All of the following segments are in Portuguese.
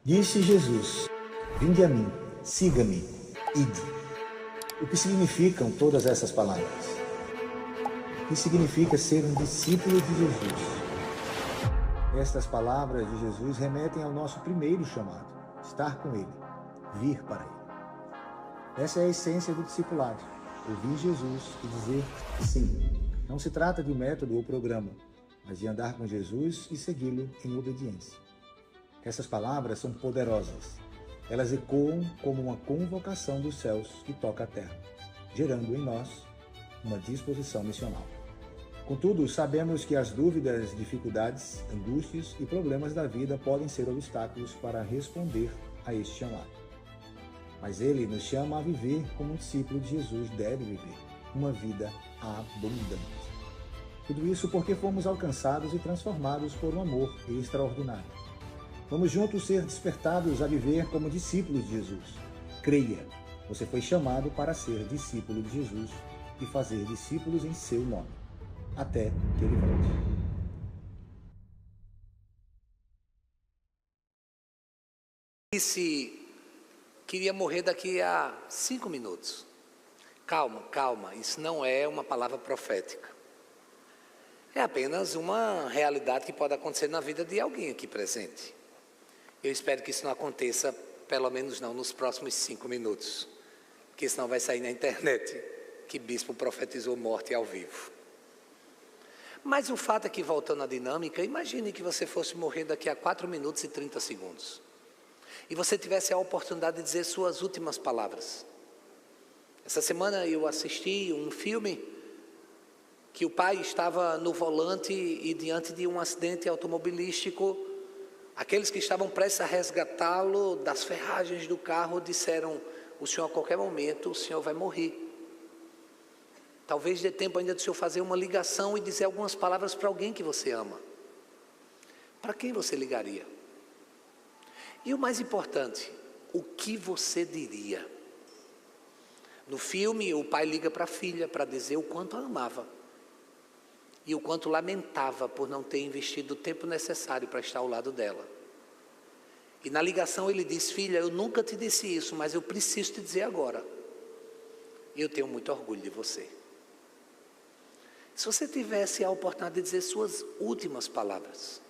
Disse Jesus: Vinde a mim, siga-me, ide. O que significam todas essas palavras? O que significa ser um discípulo de Jesus? Estas palavras de Jesus remetem ao nosso primeiro chamado: estar com Ele, vir para Ele. Essa é a essência do discipulado: ouvir Jesus e dizer sim. Não se trata de um método ou programa, mas de andar com Jesus e segui-lo em obediência. Essas palavras são poderosas. Elas ecoam como uma convocação dos céus que toca a terra, gerando em nós uma disposição missional. Contudo, sabemos que as dúvidas, dificuldades, angústias e problemas da vida podem ser obstáculos para responder a este chamado. Mas Ele nos chama a viver como um discípulo de Jesus deve viver, uma vida abundante. Tudo isso porque fomos alcançados e transformados por um amor extraordinário. Vamos juntos ser despertados a viver como discípulos de Jesus. Creia, você foi chamado para ser discípulo de Jesus e fazer discípulos em seu nome, até que Ele volte. Disse que iria morrer daqui a 5 minutos. Calma, isso não é uma palavra profética. É apenas uma realidade que pode acontecer na vida de alguém aqui presente. Eu espero que isso não aconteça, pelo menos não nos próximos 5 minutos, porque senão vai sair na internet que bispo profetizou morte ao vivo. Mas o fato é que, voltando à dinâmica, imagine que você fosse morrer daqui a 4 minutos e 30 segundos. E você tivesse a oportunidade de dizer suas últimas palavras. Essa semana eu assisti um filme que o pai estava no volante e diante de um acidente automobilístico. Aqueles que estavam prestes a resgatá-lo das ferragens do carro disseram: o senhor a qualquer momento, o senhor vai morrer. Talvez dê tempo ainda de o senhor fazer uma ligação e dizer algumas palavras para alguém que você ama. Para quem você ligaria? E o mais importante, o que você diria? No filme, o pai liga para a filha para dizer o quanto a amava e o quanto lamentava por não ter investido o tempo necessário para estar ao lado dela. E na ligação ele diz: filha, eu nunca te disse isso, mas eu preciso te dizer agora. E eu tenho muito orgulho de você. Se você tivesse a oportunidade de dizer suas últimas palavras,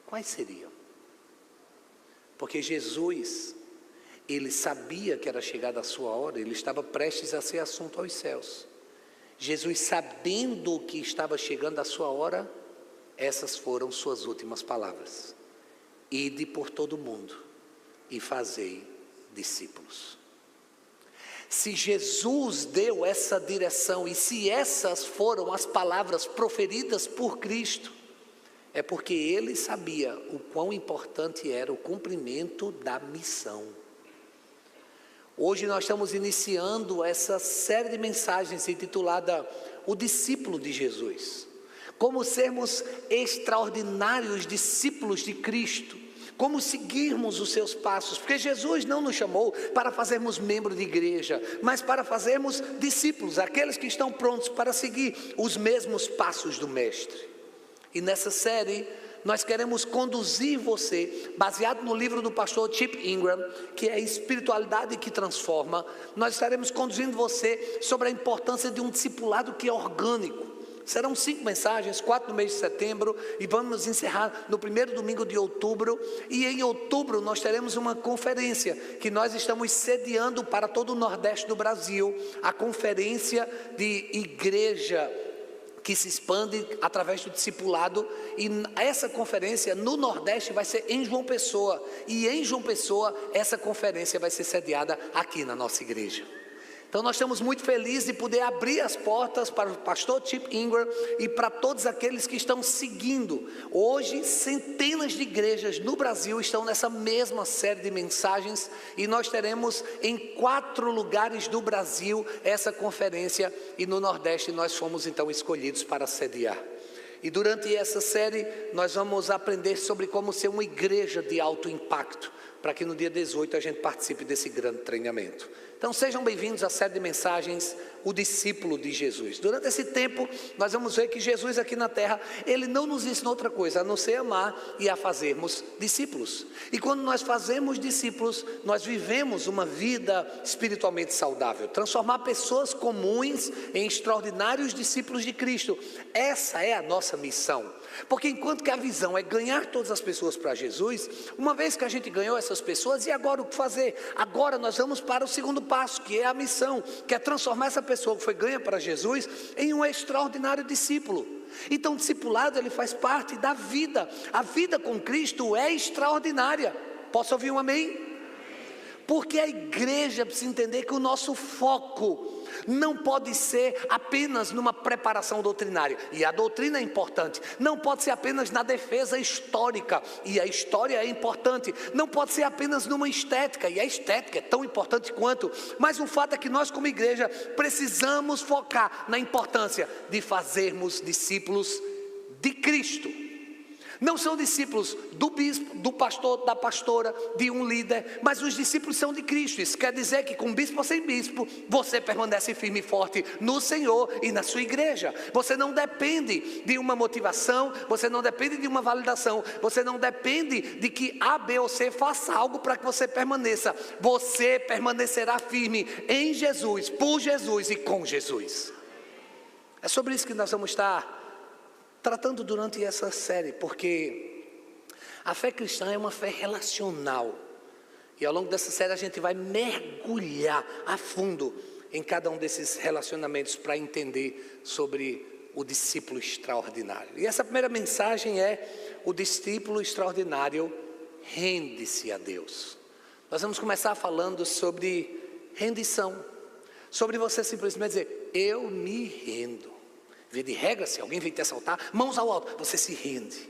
quais seriam? Porque Jesus, Ele sabia que era chegada a sua hora, Ele estava prestes a ser assunto aos céus. Jesus, sabendo que estava chegando a sua hora, essas foram suas últimas palavras: ide por todo o mundo e fazei discípulos. Se Jesus deu essa direção e se essas foram as palavras proferidas por Cristo, é porque Ele sabia o quão importante era o cumprimento da missão. Hoje nós estamos iniciando essa série de mensagens intitulada O Discípulo de Jesus. Como sermos extraordinários discípulos de Cristo. Como seguirmos os seus passos. Porque Jesus não nos chamou para fazermos membro de igreja, mas para fazermos discípulos, aqueles que estão prontos para seguir os mesmos passos do Mestre. E nessa série nós queremos conduzir você, baseado no livro do pastor Chip Ingram, que é Espiritualidade que Transforma. Nós estaremos conduzindo você sobre a importância de um discipulado que é orgânico. Serão 5 mensagens, 4 no mês de setembro, e vamos encerrar no primeiro domingo de outubro. E em outubro nós teremos uma conferência que nós estamos sediando para todo o Nordeste do Brasil, a conferência de igreja que se expande através do discipulado, e essa conferência no Nordeste vai ser em João Pessoa, e em João Pessoa essa conferência vai ser sediada aqui na nossa igreja. Então nós estamos muito felizes de poder abrir as portas para o pastor Chip Ingram e para todos aqueles que estão seguindo. Hoje centenas de igrejas no Brasil estão nessa mesma série de mensagens, e nós teremos em 4 lugares do Brasil essa conferência, e no Nordeste nós fomos então escolhidos para sediar. E durante essa série nós vamos aprender sobre como ser uma igreja de alto impacto, para que no dia 18 a gente participe desse grande treinamento. Então sejam bem-vindos à série de mensagens, o discípulo de Jesus. Durante esse tempo nós vamos ver que Jesus aqui na terra, ele não nos ensinou outra coisa, a não ser amar e a fazermos discípulos. E quando nós fazemos discípulos, nós vivemos uma vida espiritualmente saudável, transformar pessoas comuns em extraordinários discípulos de Cristo. Essa é a nossa missão. Porque enquanto que a visão é ganhar todas as pessoas para Jesus, uma vez que a gente ganhou essas pessoas, e agora o que fazer? Agora nós vamos para o segundo passo, que é a missão, que é transformar essa pessoa que foi ganha para Jesus em um extraordinário discípulo. Então o discipulado, ele faz parte da vida. A vida com Cristo é extraordinária. Posso ouvir um amém? Porque a igreja precisa entender que o nosso foco não pode ser apenas numa preparação doutrinária, e a doutrina é importante. Não pode ser apenas na defesa histórica, e a história é importante. Não pode ser apenas numa estética, e a estética é tão importante quanto. Mas o fato é que nós como igreja precisamos focar na importância de fazermos discípulos de Cristo. Não são discípulos do bispo, do pastor, da pastora, de um líder, mas os discípulos são de Cristo. Isso quer dizer que com bispo ou sem bispo, você permanece firme e forte no Senhor e na sua igreja. Você não depende de uma motivação, você não depende de uma validação, você não depende de que A, B ou C faça algo para que você permaneça. Você permanecerá firme em Jesus, por Jesus e com Jesus. É sobre isso que nós vamos estar tratando durante essa série, porque a fé cristã é uma fé relacional, e ao longo dessa série a gente vai mergulhar a fundo em cada um desses relacionamentos para entender sobre o discípulo extraordinário. E essa primeira mensagem é: o discípulo extraordinário rende-se a Deus. Nós vamos começar falando sobre rendição, sobre você simplesmente dizer: eu me rendo. Via de regra, se alguém vem te assaltar, mãos ao alto, você se rende.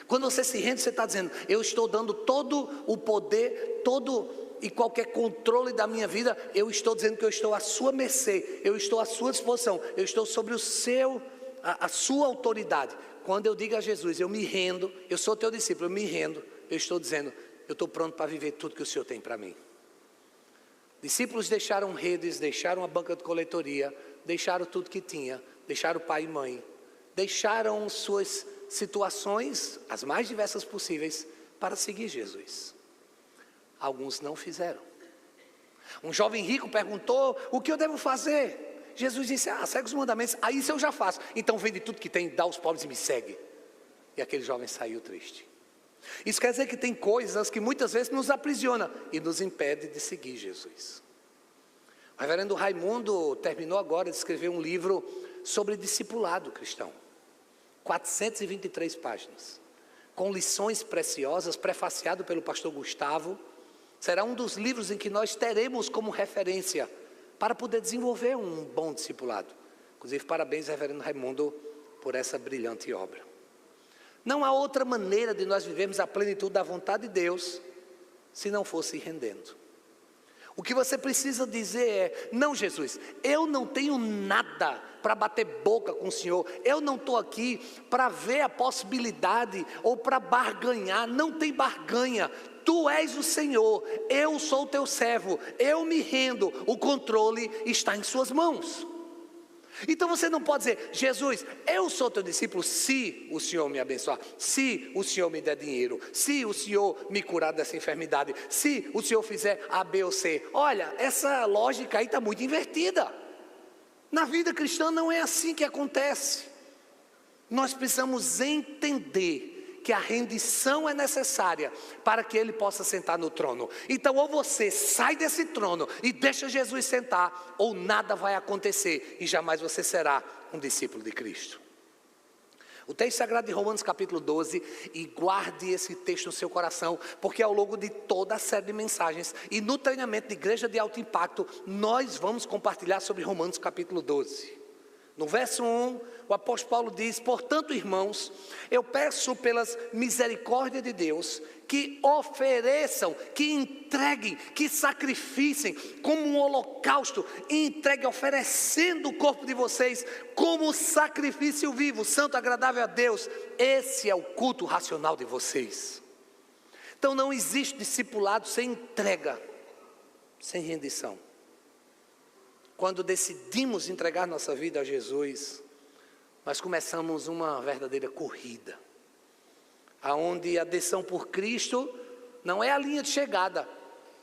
Quando você se rende, você está dizendo: eu estou dando todo o poder, todo e qualquer controle da minha vida, eu estou dizendo que eu estou à sua mercê, eu estou à sua disposição, eu estou sobre a sua autoridade. Quando eu digo a Jesus: eu me rendo, eu sou teu discípulo, eu me rendo, eu estou dizendo: eu estou pronto para viver tudo que o Senhor tem para mim. Discípulos deixaram redes, deixaram a banca de coletoria, deixaram tudo que tinha, deixaram pai e mãe, deixaram suas situações, as mais diversas possíveis, para seguir Jesus. Alguns não fizeram. Um jovem rico perguntou: o que eu devo fazer? Jesus disse: segue os mandamentos. Aí isso eu já faço. Então vende tudo que tem, dá aos pobres e me segue. E aquele jovem saiu triste. Isso quer dizer que tem coisas que muitas vezes nos aprisionam e nos impede de seguir Jesus. O reverendo Raimundo terminou agora de escrever um livro sobre discipulado cristão, 423 páginas, com lições preciosas, prefaciado pelo pastor Gustavo. Será um dos livros em que nós teremos como referência para poder desenvolver um bom discipulado. Inclusive, parabéns, reverendo Raimundo, por essa brilhante obra. Não há outra maneira de nós vivermos a plenitude da vontade de Deus se não fosse rendendo. O que você precisa dizer é: não, Jesus, eu não tenho nada para bater boca com o Senhor, eu não estou aqui para ver a possibilidade ou para barganhar, não tem barganha. Tu és o Senhor, eu sou o teu servo, eu me rendo, o controle está em suas mãos. Então você não pode dizer: Jesus, eu sou teu discípulo se o Senhor me abençoar, se o Senhor me der dinheiro, se o Senhor me curar dessa enfermidade, se o Senhor fizer A, B ou C. Olha, essa lógica aí está muito invertida. Na vida cristã não é assim que acontece. Nós precisamos entender que a rendição é necessária para que Ele possa sentar no trono. Então, ou você sai desse trono e deixa Jesus sentar, ou nada vai acontecer e jamais você será um discípulo de Cristo. O texto sagrado de Romanos capítulo 12, e guarde esse texto no seu coração, porque ao longo de toda a série de mensagens e no treinamento de igreja de alto impacto, nós vamos compartilhar sobre Romanos capítulo 12. No verso 1, o apóstolo Paulo diz: portanto, irmãos, eu peço pelas misericórdias de Deus, que ofereçam, que entreguem, que sacrificem como um holocausto, entreguem oferecendo o corpo de vocês como sacrifício vivo, santo, agradável a Deus. Esse é o culto racional de vocês. Então não existe discipulado sem entrega, sem rendição. Quando decidimos entregar nossa vida a Jesus, nós começamos uma verdadeira corrida, aonde a adesão por Cristo não é a linha de chegada,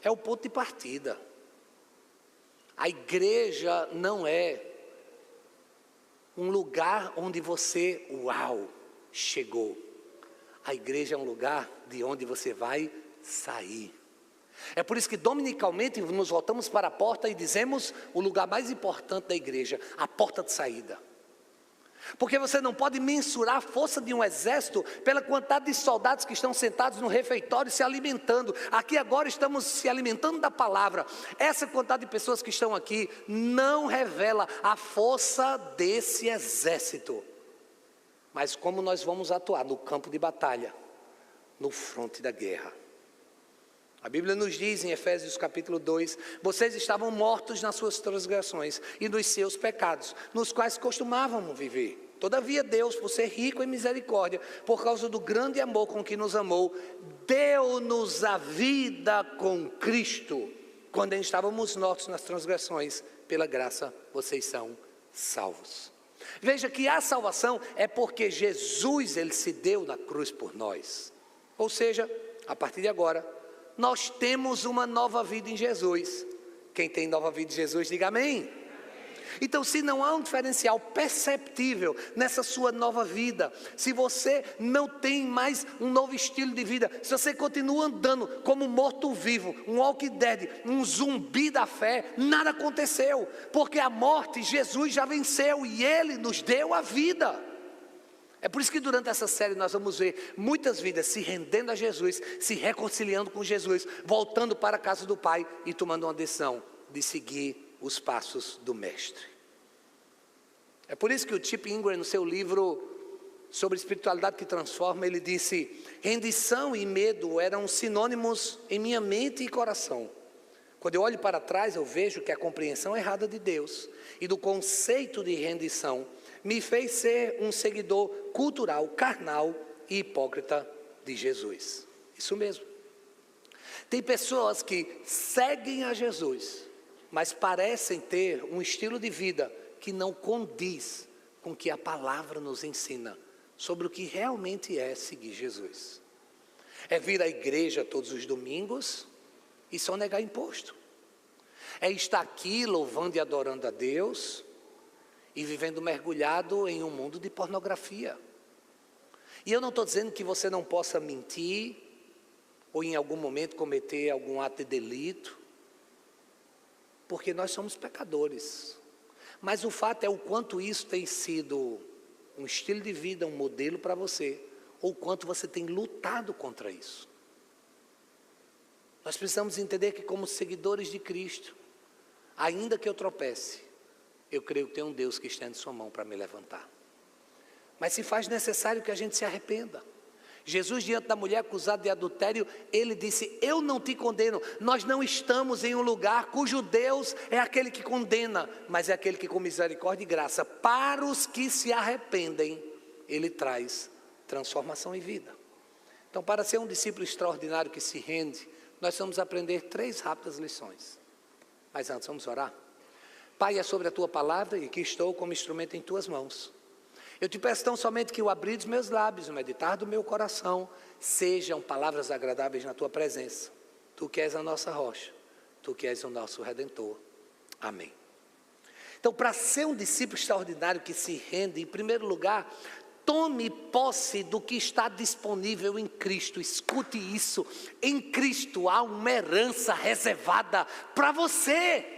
é o ponto de partida. A igreja não é um lugar onde você, uau, chegou. A igreja é um lugar de onde você vai sair. É por isso que dominicalmente nos voltamos para a porta e dizemos o lugar mais importante da igreja, a porta de saída. Porque você não pode mensurar a força de um exército pela quantidade de soldados que estão sentados no refeitório se alimentando. Aqui agora estamos se alimentando da palavra. Essa quantidade de pessoas que estão aqui não revela a força desse exército. Mas como nós vamos atuar no campo de batalha, no fronte da guerra. A Bíblia nos diz em Efésios capítulo 2, vocês estavam mortos nas suas transgressões e nos seus pecados, nos quais costumavam viver. Todavia Deus, por ser rico em misericórdia, por causa do grande amor com que nos amou, deu-nos a vida com Cristo. Quando estávamos mortos nas transgressões, pela graça vocês são salvos. Veja que a salvação é porque Jesus, Ele se deu na cruz por nós. Ou seja, a partir de agora, nós temos uma nova vida em Jesus. Quem tem nova vida em Jesus, diga amém. Então, se não há um diferencial perceptível nessa sua nova vida, se você não tem mais um novo estilo de vida, se você continua andando como um morto-vivo, um walking dead, um zumbi da fé, nada aconteceu, porque a morte Jesus já venceu e Ele nos deu a vida. É por isso que durante essa série nós vamos ver muitas vidas se rendendo a Jesus, se reconciliando com Jesus, voltando para a casa do Pai e tomando uma decisão de seguir os passos do Mestre. É por isso que o Chip Ingram, no seu livro sobre espiritualidade que transforma, ele disse: rendição e medo eram sinônimos em minha mente e coração. Quando eu olho para trás, eu vejo que a compreensão errada de Deus e do conceito de rendição me fez ser um seguidor cultural, carnal e hipócrita de Jesus. Isso mesmo. Tem pessoas que seguem a Jesus, mas parecem ter um estilo de vida que não condiz com o que a palavra nos ensina sobre o que realmente é seguir Jesus. É vir à igreja todos os domingos e só negar imposto. É estar aqui louvando e adorando a Deus e vivendo mergulhado em um mundo de pornografia. E eu não estou dizendo que você não possa mentir ou em algum momento cometer algum ato de delito, porque nós somos pecadores. Mas o fato é o quanto isso tem sido um estilo de vida, um modelo para você, ou o quanto você tem lutado contra isso. Nós precisamos entender que como seguidores de Cristo, ainda que eu tropece, eu creio que tem um Deus que estende sua mão para me levantar. Mas se faz necessário que a gente se arrependa. Jesus, diante da mulher acusada de adultério, ele disse: eu não te condeno. Nós não estamos em um lugar cujo Deus é aquele que condena, mas é aquele que com misericórdia e graça, para os que se arrependem, ele traz transformação e vida. Então, para ser um discípulo extraordinário que se rende, nós vamos aprender 3 rápidas lições. Mas antes, vamos orar. Pai, é sobre a tua palavra e que estou como instrumento em tuas mãos. Eu te peço tão somente que o abrir dos meus lábios, o meditar do meu coração, sejam palavras agradáveis na tua presença. Tu que és a nossa rocha, tu que és o nosso Redentor. Amém. Então, para ser um discípulo extraordinário que se rende, em primeiro lugar, tome posse do que está disponível em Cristo. Escute isso: em Cristo há uma herança reservada para você.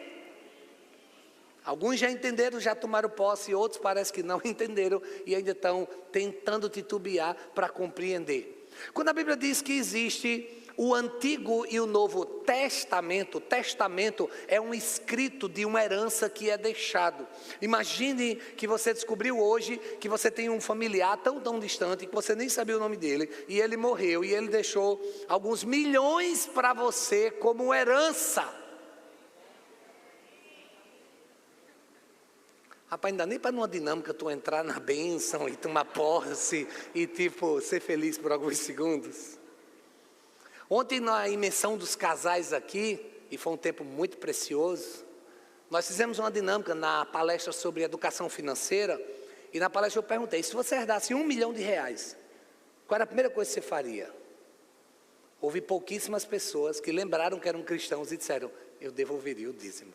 Alguns já entenderam, já tomaram posse, outros parece que não entenderam e ainda estão tentando titubear para compreender. Quando a Bíblia diz que existe o Antigo e o Novo Testamento, testamento é um escrito de uma herança que é deixado. Imagine que você descobriu hoje que você tem um familiar tão distante que você nem sabia o nome dele, e ele morreu, e ele deixou alguns milhões para você como herança. Rapaz, ainda nem para numa dinâmica tu entrar na bênção e tomar posse e ser feliz por alguns segundos. Ontem na imersão dos casais aqui, e foi um tempo muito precioso, nós fizemos uma dinâmica na palestra sobre educação financeira, e na palestra eu perguntei, se você herdasse R$1 milhão, qual era a primeira coisa que você faria? Houve pouquíssimas pessoas que lembraram que eram cristãos e disseram, eu devolveria o dízimo.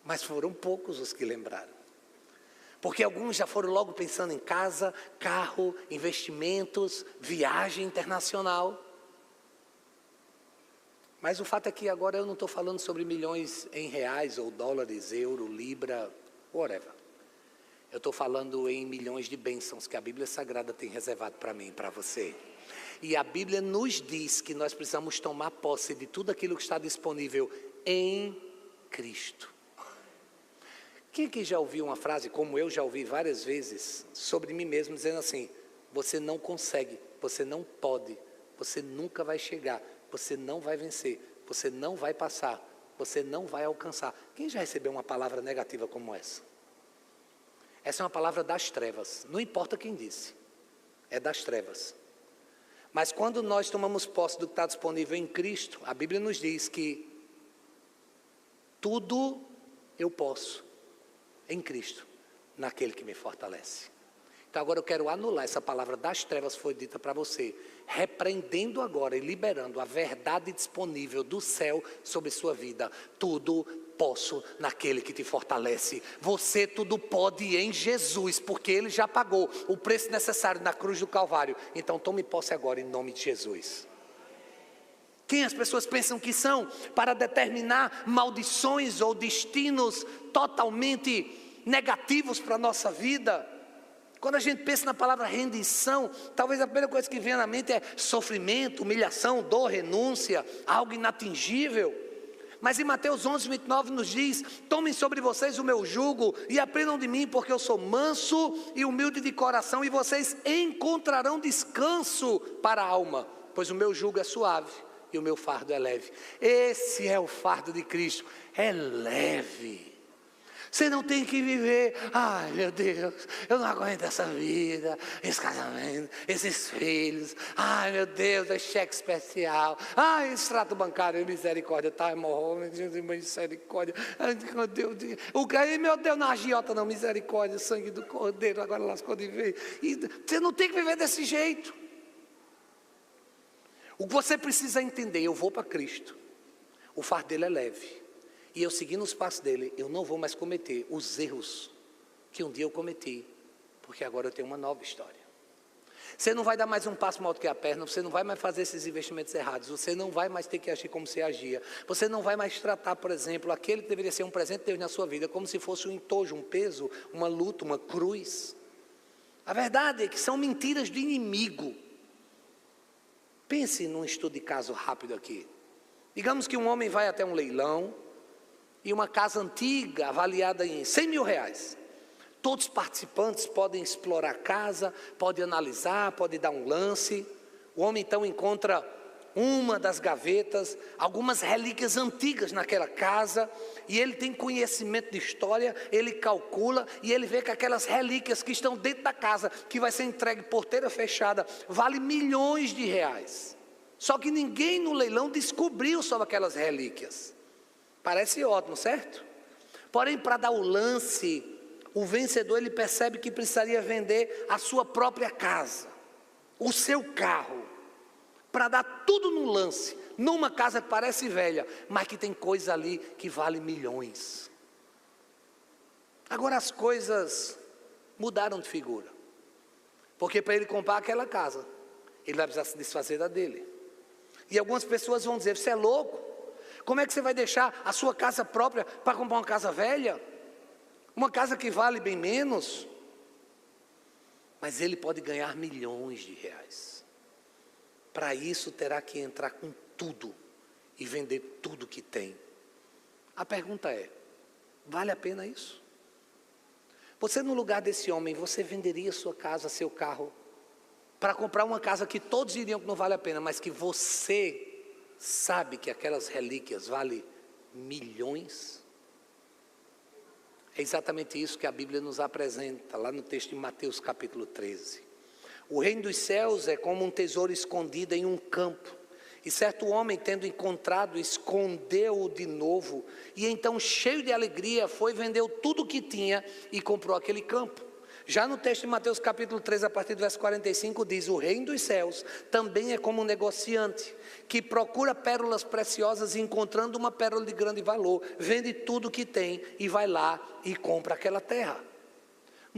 Mas foram poucos os que lembraram. Porque alguns já foram logo pensando em casa, carro, investimentos, viagem internacional. Mas o fato é que agora eu não estou falando sobre milhões em reais, ou dólares, euro, libra, whatever. Eu estou falando em milhões de bênçãos que a Bíblia Sagrada tem reservado para mim e para você. E a Bíblia nos diz que nós precisamos tomar posse de tudo aquilo que está disponível em Cristo. Quem aqui já ouviu uma frase, como eu já ouvi várias vezes, sobre mim mesmo, dizendo assim, você não consegue, você não pode, você nunca vai chegar, você não vai vencer, você não vai passar, você não vai alcançar. Quem já recebeu uma palavra negativa como essa? Essa é uma palavra das trevas, não importa quem disse, é das trevas. Mas quando nós tomamos posse do que está disponível em Cristo, a Bíblia nos diz que tudo eu posso em Cristo, naquele que me fortalece. Então agora eu quero anular essa palavra das trevas que foi dita para você, repreendendo agora e liberando a verdade disponível do céu sobre sua vida. Tudo posso naquele que te fortalece. Você tudo pode em Jesus, porque Ele já pagou o preço necessário na cruz do Calvário. Então tome posse agora em nome de Jesus. Quem as pessoas pensam que são para determinar maldições ou destinos totalmente negativos para a nossa vida? Quando a gente pensa na palavra rendição, talvez a primeira coisa que vem na mente é sofrimento, humilhação, dor, renúncia, algo inatingível. Mas em Mateus 11:29 nos diz, tomem sobre vocês o meu jugo e aprendam de mim, porque eu sou manso e humilde de coração, e vocês encontrarão descanso para a alma, pois o meu jugo é suave e o meu fardo é leve. Esse é o fardo de Cristo, é leve. Você não tem que viver, ai meu Deus, eu não aguento essa vida, esse casamento, esses filhos, ai meu Deus, é cheque especial, ai extrato bancário, misericórdia, tá, hemorroida, misericórdia, ai meu Deus, o que, meu Deus, não agiota não, misericórdia, sangue do cordeiro, agora lascou de vez. E você não tem que viver desse jeito. O que você precisa entender, eu vou para Cristo, o fardo dele é leve. E eu seguindo os passos dele, eu não vou mais cometer os erros que um dia eu cometi, porque agora eu tenho uma nova história. Você não vai dar mais um passo maior do que a perna, você não vai mais fazer esses investimentos errados, você não vai mais ter que agir como você agia, você não vai mais tratar, por exemplo, aquele que deveria ser um presente de Deus na sua vida, como se fosse um entojo, um peso, uma luta, uma cruz. A verdade é que são mentiras do inimigo. Pense num estudo de caso rápido aqui. Digamos que um homem vai até um leilão, e uma casa antiga avaliada em R$100 mil. Todos os participantes podem explorar a casa, podem analisar, podem dar um lance. O homem então encontra uma das gavetas, algumas relíquias antigas naquela casa, e ele tem conhecimento de história, ele calcula e ele vê que aquelas relíquias que estão dentro da casa, que vai ser entregue porteira fechada, vale milhões de reais. Só que ninguém no leilão descobriu sobre aquelas relíquias. Parece ótimo, certo? Porém, para dar o lance, o vencedor ele percebe que precisaria vender a sua própria casa, o seu carro, para dar tudo no lance, numa casa que parece velha, mas que tem coisa ali que vale milhões. Agora as coisas mudaram de figura, porque para ele comprar aquela casa, ele vai precisar se desfazer da dele. E algumas pessoas vão dizer, você é louco? Como é que você vai deixar a sua casa própria para comprar uma casa velha? Uma casa que vale bem menos? Mas ele pode ganhar milhões de reais. Para isso terá que entrar com tudo e vender tudo que tem. A pergunta é, vale a pena isso? Você no lugar desse homem, você venderia sua casa, seu carro, para comprar uma casa que todos diriam que não vale a pena, mas que você sabe que aquelas relíquias valem milhões? É exatamente isso que a Bíblia nos apresenta, lá no texto de Mateus capítulo 13. O reino dos céus é como um tesouro escondido em um campo. E certo homem, tendo encontrado, escondeu-o de novo. E então, cheio de alegria, foi, vendeu tudo o que tinha e comprou aquele campo. Já no texto de Mateus capítulo 13, a partir do verso 45, diz: o reino dos céus também é como um negociante, que procura pérolas preciosas e encontrando uma pérola de grande valor, vende tudo o que tem e vai lá e compra aquela terra.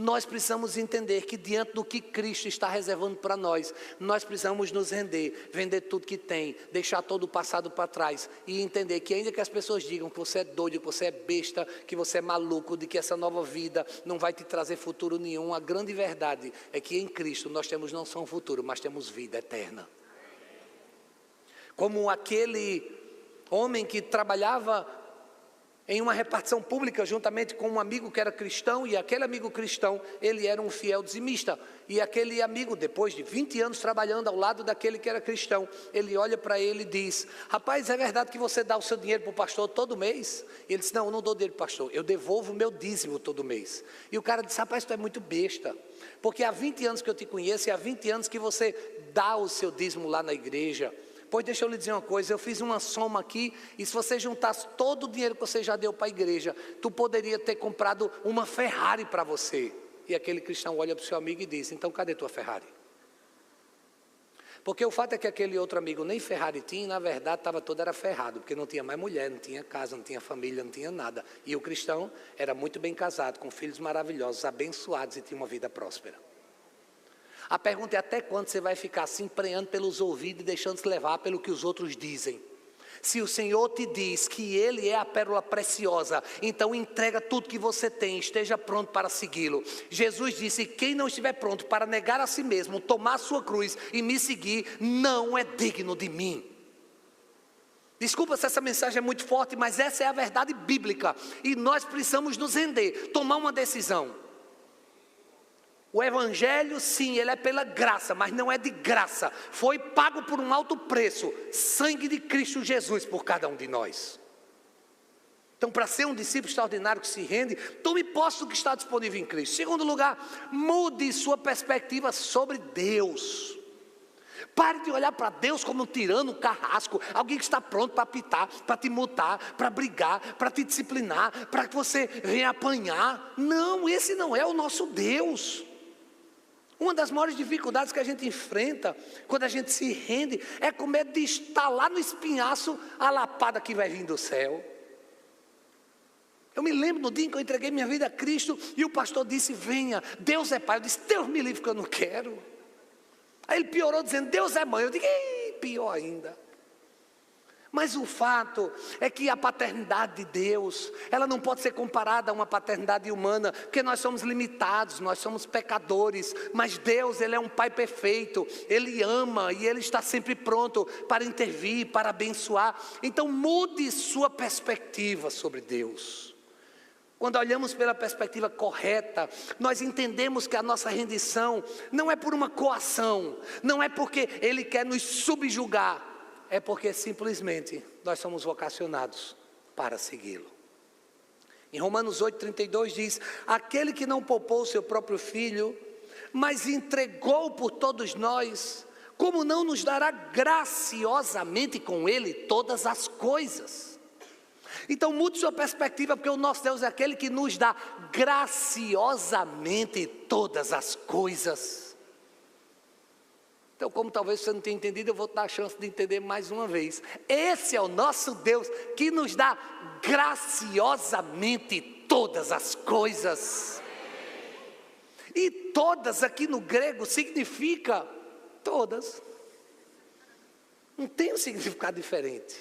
Nós precisamos entender que diante do que Cristo está reservando para nós, nós precisamos nos render, vender tudo que tem, deixar todo o passado para trás e entender que ainda que as pessoas digam que você é doido, que você é besta, que você é maluco, de que essa nova vida não vai te trazer futuro nenhum, a grande verdade é que em Cristo nós temos não só um futuro, mas temos vida eterna. Como aquele homem que trabalhava em uma repartição pública, juntamente com um amigo que era cristão, e aquele amigo cristão, ele era um fiel dizimista, e aquele amigo, depois de 20 anos trabalhando ao lado daquele que era cristão, ele olha para ele e diz: rapaz, é verdade que você dá o seu dinheiro para o pastor todo mês? E ele disse: não, eu não dou dinheiro para o pastor, eu devolvo o meu dízimo todo mês. E o cara disse: rapaz, tu é muito besta, porque há 20 anos que eu te conheço, e há 20 anos que você dá o seu dízimo lá na igreja. Pois deixa eu lhe dizer uma coisa, eu fiz uma soma aqui, e se você juntasse todo o dinheiro que você já deu para a igreja, tu poderia ter comprado uma Ferrari para você. E aquele cristão olha para o seu amigo e diz: então cadê tua Ferrari? Porque o fato é que aquele outro amigo nem Ferrari tinha, e na verdade estava todo era ferrado, porque não tinha mais mulher, não tinha casa, não tinha família, não tinha nada. E o cristão era muito bem casado, com filhos maravilhosos, abençoados, e tinha uma vida próspera. A pergunta é: até quando você vai ficar se emprenhando pelos ouvidos e deixando-se levar pelo que os outros dizem? Se o Senhor te diz que Ele é a pérola preciosa, então entrega tudo que você tem, esteja pronto para segui-lo. Jesus disse: quem não estiver pronto para negar a si mesmo, tomar a sua cruz e me seguir, não é digno de mim. Desculpa se essa mensagem é muito forte, mas essa é a verdade bíblica, e nós precisamos nos render, tomar uma decisão. O evangelho, sim, ele é pela graça, mas não é de graça. Foi pago por um alto preço, sangue de Cristo Jesus por cada um de nós. Então, para ser um discípulo extraordinário que se rende, tome posse do que está disponível em Cristo. Segundo lugar, mude sua perspectiva sobre Deus. Pare de olhar para Deus como um tirano, um carrasco, alguém que está pronto para apitar, para te multar, para brigar, para te disciplinar, para que você venha apanhar. Não, esse não é o nosso Deus. Uma das maiores dificuldades que a gente enfrenta quando a gente se rende é com medo de estar lá no espinhaço a lapada que vai vir do céu. Eu me lembro no dia em que eu entreguei minha vida a Cristo e o pastor disse: venha, Deus é pai. Eu disse: Deus me livre que eu não quero. Aí ele piorou dizendo: Deus é mãe. Eu digo: pior ainda. Mas o fato é que a paternidade de Deus, ela não pode ser comparada a uma paternidade humana, porque nós somos limitados, nós somos pecadores, mas Deus, Ele é um Pai perfeito, Ele ama e Ele está sempre pronto para intervir, para abençoar. Então mude sua perspectiva sobre Deus. Quando olhamos pela perspectiva correta, nós entendemos que a nossa rendição não é por uma coação, não é porque Ele quer nos subjugar, é porque simplesmente nós somos vocacionados para segui-lo. Em Romanos 8,32 diz: aquele que não poupou o seu próprio filho, mas entregou por todos nós, como não nos dará graciosamente com ele todas as coisas? Então mude sua perspectiva, porque o nosso Deus é aquele que nos dá graciosamente todas as coisas. Então, como talvez você não tenha entendido, eu vou te dar a chance de entender mais uma vez. Esse é o nosso Deus que nos dá graciosamente todas as coisas. E todas aqui no grego significa todas. Não tem um significado diferente.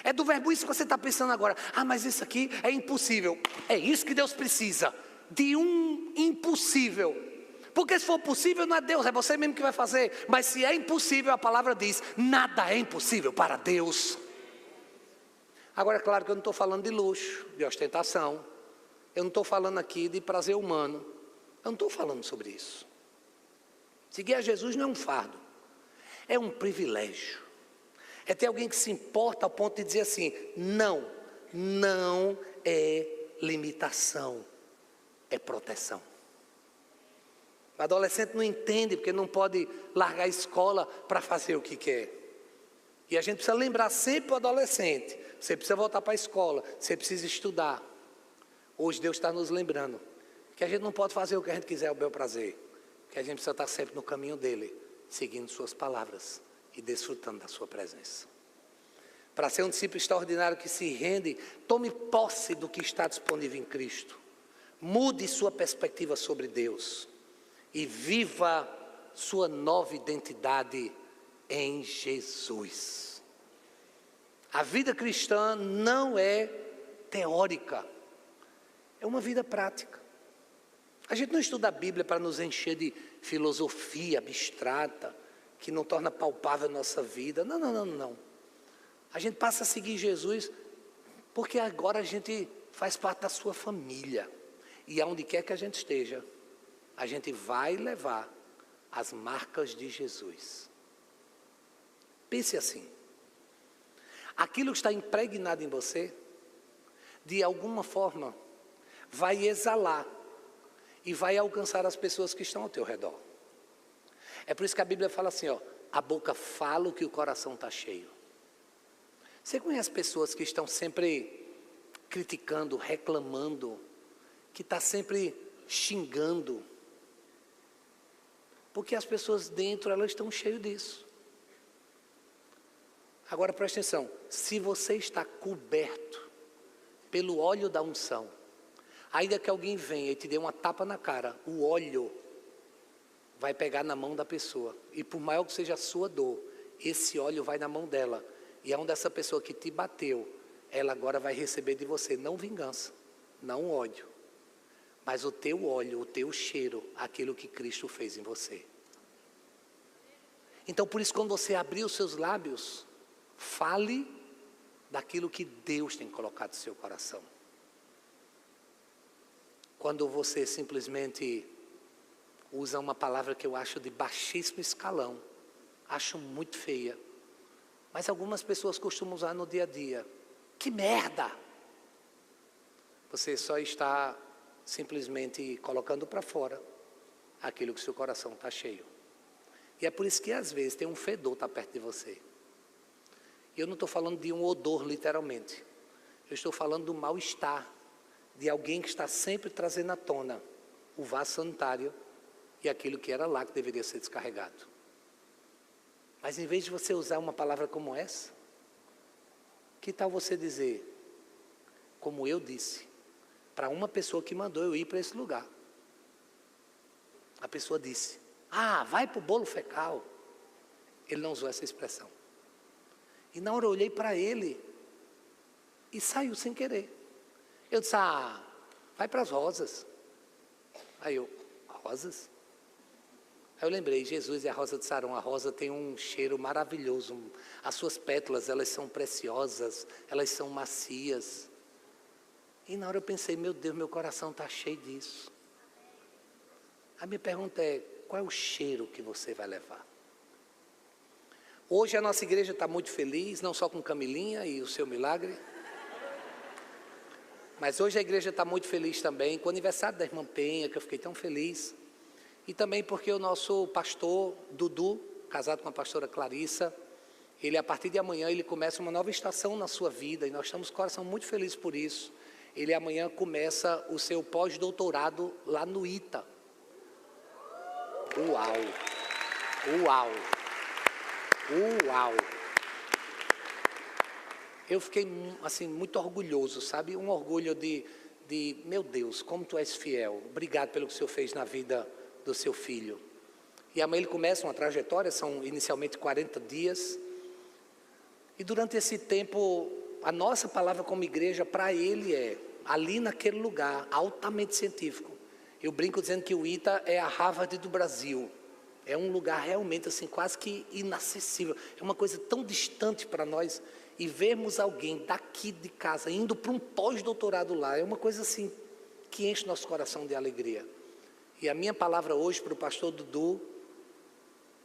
É do verbo isso que você está pensando agora. Ah, mas isso aqui é impossível. É isso que Deus precisa, de um impossível, Porque se for possível não é Deus, é você mesmo que vai fazer. Mas se é impossível, a palavra diz, nada é impossível para Deus. Agora é claro que eu não estou falando de luxo, de ostentação. Eu não estou falando aqui de prazer humano. Eu não estou falando sobre isso. Seguir a Jesus não é um fardo, é um privilégio. É ter alguém que se importa ao ponto de dizer assim, não é limitação, é proteção. O adolescente não entende porque não pode largar a escola para fazer o que quer. E a gente precisa lembrar sempre o adolescente, você precisa voltar para a escola, você precisa estudar. Hoje Deus está nos lembrando que a gente não pode fazer o que a gente quiser ao bel prazer, que a gente precisa estar sempre no caminho dele, seguindo suas palavras e desfrutando da sua presença. Para ser um discípulo extraordinário que se rende, tome posse do que está disponível em Cristo. Mude sua perspectiva sobre Deus e viva sua nova identidade em Jesus. A vida cristã não é teórica, é uma vida prática. A gente não estuda a Bíblia para nos encher de filosofia abstrata, que não torna palpável a nossa vida. Não. A gente passa a seguir Jesus, porque agora a gente faz parte da sua família. E aonde quer que a gente esteja, a gente vai levar as marcas de Jesus. Pense assim, aquilo que está impregnado em você, de alguma forma, vai exalar e vai alcançar as pessoas que estão ao teu redor. É por isso que a Bíblia fala assim, a boca fala o que o coração está cheio. Você conhece pessoas que estão sempre criticando, reclamando, que está sempre xingando? Porque as pessoas dentro, elas estão cheias disso. Agora preste atenção, se você está coberto pelo óleo da unção, ainda que alguém venha e te dê uma tapa na cara, o óleo vai pegar na mão da pessoa. E por maior que seja a sua dor, esse óleo vai na mão dela. E aonde essa pessoa que te bateu, ela agora vai receber de você, não vingança, não ódio, mas o teu óleo, o teu cheiro, aquilo que Cristo fez em você. Então por isso quando você abrir os seus lábios, fale daquilo que Deus tem colocado no seu coração. Quando você simplesmente usa uma palavra que eu acho de baixíssimo escalão, acho muito feia, mas algumas pessoas costumam usar no dia a dia. Que merda! Você só está simplesmente colocando para fora aquilo que seu coração está cheio. E é por isso que às vezes tem um fedor tá perto de você. E eu não estou falando de um odor literalmente. Eu estou falando do mal-estar de alguém que está sempre trazendo à tona o vaso sanitário e aquilo que era lá que deveria ser descarregado. Mas em vez de você usar uma palavra como essa, que tal você dizer, como eu disse, para uma pessoa que mandou eu ir para esse lugar. A pessoa disse, vai para o bolo fecal. Ele não usou essa expressão. E na hora eu olhei para ele e saiu sem querer. Eu disse, vai para as rosas. Aí eu, rosas? Aí eu lembrei, Jesus e a rosa de Saron. A rosa tem um cheiro maravilhoso. As suas pétalas, elas são preciosas, elas são macias. E na hora eu pensei, meu Deus, meu coração está cheio disso. A minha pergunta é, qual é o cheiro que você vai levar? Hoje a nossa igreja está muito feliz, não só com Camilinha e o seu milagre. Mas hoje a igreja está muito feliz também com o aniversário da irmã Penha, que eu fiquei tão feliz. E também porque o nosso pastor Dudu, casado com a pastora Clarissa, ele a partir de amanhã ele começa uma nova estação na sua vida e nós estamos com o coração muito felizes por isso. Ele amanhã começa o seu pós-doutorado lá no ITA. Uau! Eu fiquei assim muito orgulhoso, sabe? Um orgulho de meu Deus, como tu és fiel. Obrigado pelo que o Senhor fez na vida do seu filho. E amanhã ele começa uma trajetória, são inicialmente 40 dias. E durante esse tempo, a nossa palavra como igreja para ele é, ali naquele lugar, altamente científico, Eu brinco dizendo que o ITA é a Harvard do Brasil. É um lugar realmente assim, quase que inacessível. É uma coisa tão distante para nós. E vermos alguém daqui de casa indo para um pós-doutorado lá, é uma coisa assim que enche nosso coração de alegria. E a minha palavra hoje para o pastor Dudu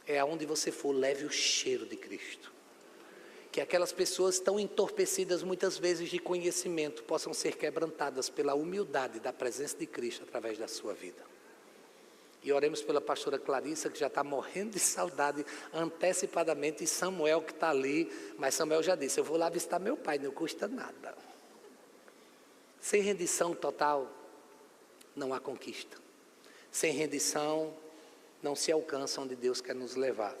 é: aonde você for, leve o cheiro de Cristo. Que aquelas pessoas tão entorpecidas muitas vezes de conhecimento possam ser quebrantadas pela humildade da presença de Cristo através da sua vida. E oremos pela pastora Clarissa, que já está morrendo de saudade antecipadamente, e Samuel que está ali, mas Samuel já disse: eu vou lá visitar meu pai, não custa nada. Sem rendição total, não há conquista. Sem rendição, não se alcança onde Deus quer nos levar.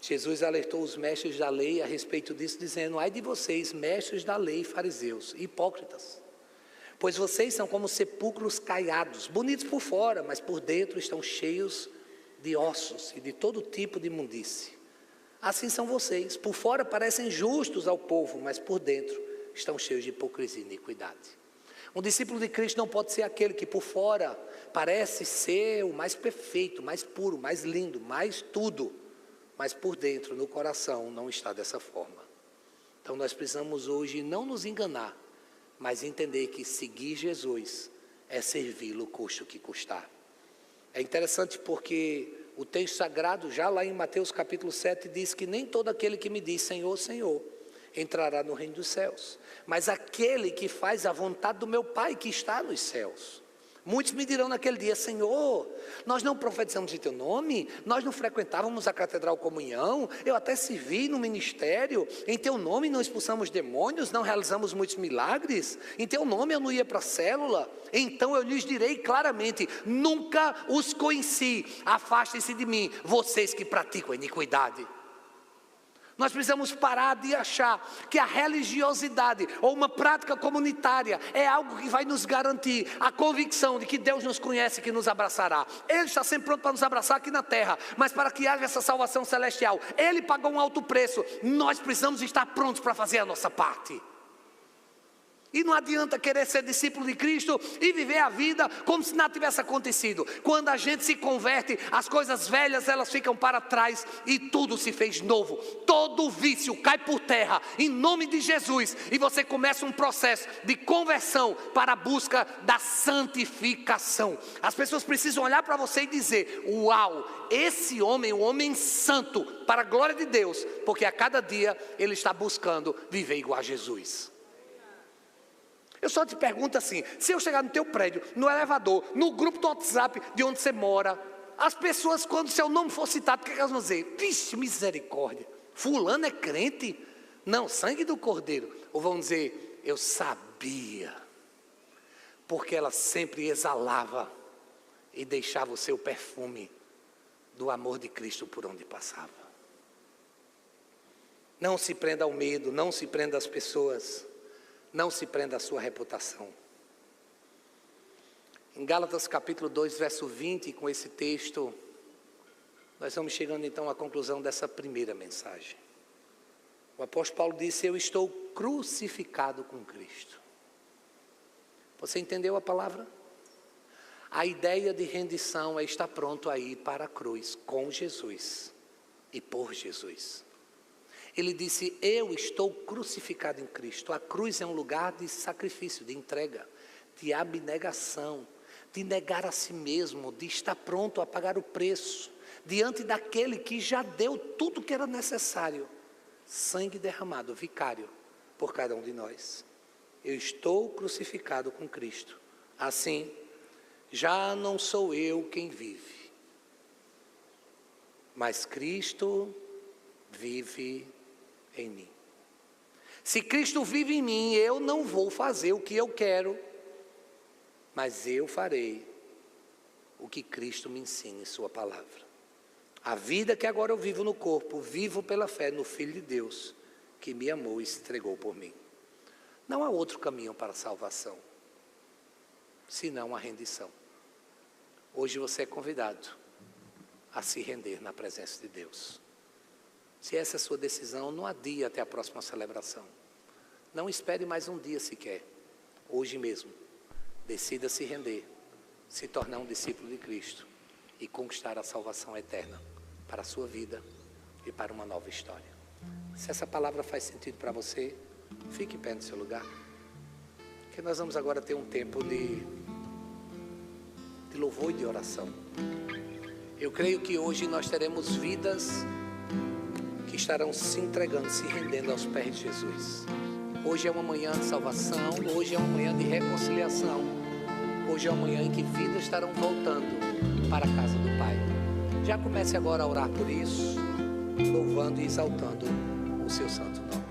Jesus alertou os mestres da lei a respeito disso, dizendo: ai de vocês, mestres da lei e fariseus, hipócritas, pois vocês são como sepulcros caiados, bonitos por fora, mas por dentro estão cheios de ossos e de todo tipo de imundície. Assim são vocês, por fora parecem justos ao povo, mas por dentro estão cheios de hipocrisia e iniquidade. Um discípulo de Cristo não pode ser aquele que por fora parece ser o mais perfeito, mais puro, mais lindo, mais tudo, mas por dentro, no coração, não está dessa forma. Então nós precisamos hoje não nos enganar, mas entender que seguir Jesus é servi-lo, custe o que custar. É interessante porque o texto sagrado, já lá em Mateus capítulo 7, diz que nem todo aquele que me diz Senhor, Senhor, entrará no reino dos céus, mas aquele que faz a vontade do meu Pai que está nos céus. Muitos me dirão naquele dia: Senhor, nós não profetizamos em teu nome, nós não frequentávamos a Catedral Comunhão, eu até servi no ministério, em teu nome não expulsamos demônios, não realizamos muitos milagres, em teu nome eu não ia para a célula. Então eu lhes direi claramente: nunca os conheci, afastem-se de mim, vocês que praticam a iniquidade. Nós precisamos parar de achar que a religiosidade ou uma prática comunitária é algo que vai nos garantir a convicção de que Deus nos conhece e que nos abraçará. Ele está sempre pronto para nos abraçar aqui na terra, mas para que haja essa salvação celestial, Ele pagou um alto preço. Nós precisamos estar prontos para fazer a nossa parte. E não adianta querer ser discípulo de Cristo e viver a vida como se nada tivesse acontecido. Quando a gente se converte, as coisas velhas elas ficam para trás e tudo se fez novo. Todo vício cai por terra em nome de Jesus. E você começa um processo de conversão para a busca da santificação. As pessoas precisam olhar para você e dizer: uau, esse homem é um homem santo para a glória de Deus. Porque a cada dia ele está buscando viver igual a Jesus. Eu só te pergunto assim: se eu chegar no teu prédio, no elevador, no grupo do WhatsApp de onde você mora, as pessoas, quando seu nome for citado, o que elas vão dizer? Vixe, misericórdia, fulano é crente? Não, sangue do Cordeiro. Ou vão dizer: eu sabia, porque ela sempre exalava e deixava o seu perfume do amor de Cristo por onde passava. Não se prenda ao medo, não se prenda às pessoas, não se prenda à sua reputação. Em Gálatas capítulo 2, verso 20, com esse texto, nós vamos chegando então à conclusão dessa primeira mensagem. O apóstolo Paulo disse: eu estou crucificado com Cristo. Você entendeu a palavra? A ideia de rendição é estar pronto a ir para a cruz com Jesus e por Jesus. Ele disse: eu estou crucificado em Cristo. A cruz é um lugar de sacrifício, de entrega, de abnegação, de negar a si mesmo, de estar pronto a pagar o preço, diante daquele que já deu tudo que era necessário, sangue derramado, vicário, por cada um de nós. Eu estou crucificado com Cristo. Assim, já não sou eu quem vive, mas Cristo vive em mim. Se Cristo vive em mim, eu não vou fazer o que eu quero, mas eu farei o que Cristo me ensina em sua palavra. A vida que agora eu vivo no corpo, vivo pela fé no Filho de Deus, que me amou e se entregou por mim. Não há outro caminho para a salvação, senão a rendição. Hoje você é convidado a se render na presença de Deus. Se essa é a sua decisão, não adie até a próxima celebração. Não espere mais um dia sequer. Hoje mesmo, decida se render se tornar um discípulo de Cristo e conquistar a salvação eterna para a sua vida e para uma nova história. Se essa palavra faz sentido para você, fique em pé no seu lugar, que nós vamos agora ter um tempo de louvor e de oração. Eu creio que hoje nós teremos vidas que estarão se entregando, se rendendo aos pés de Jesus. Hoje é uma manhã de salvação, hoje é uma manhã de reconciliação, hoje é uma manhã em que vidas estarão voltando para a casa do Pai. Já comece agora a orar por isso, louvando e exaltando o seu santo nome.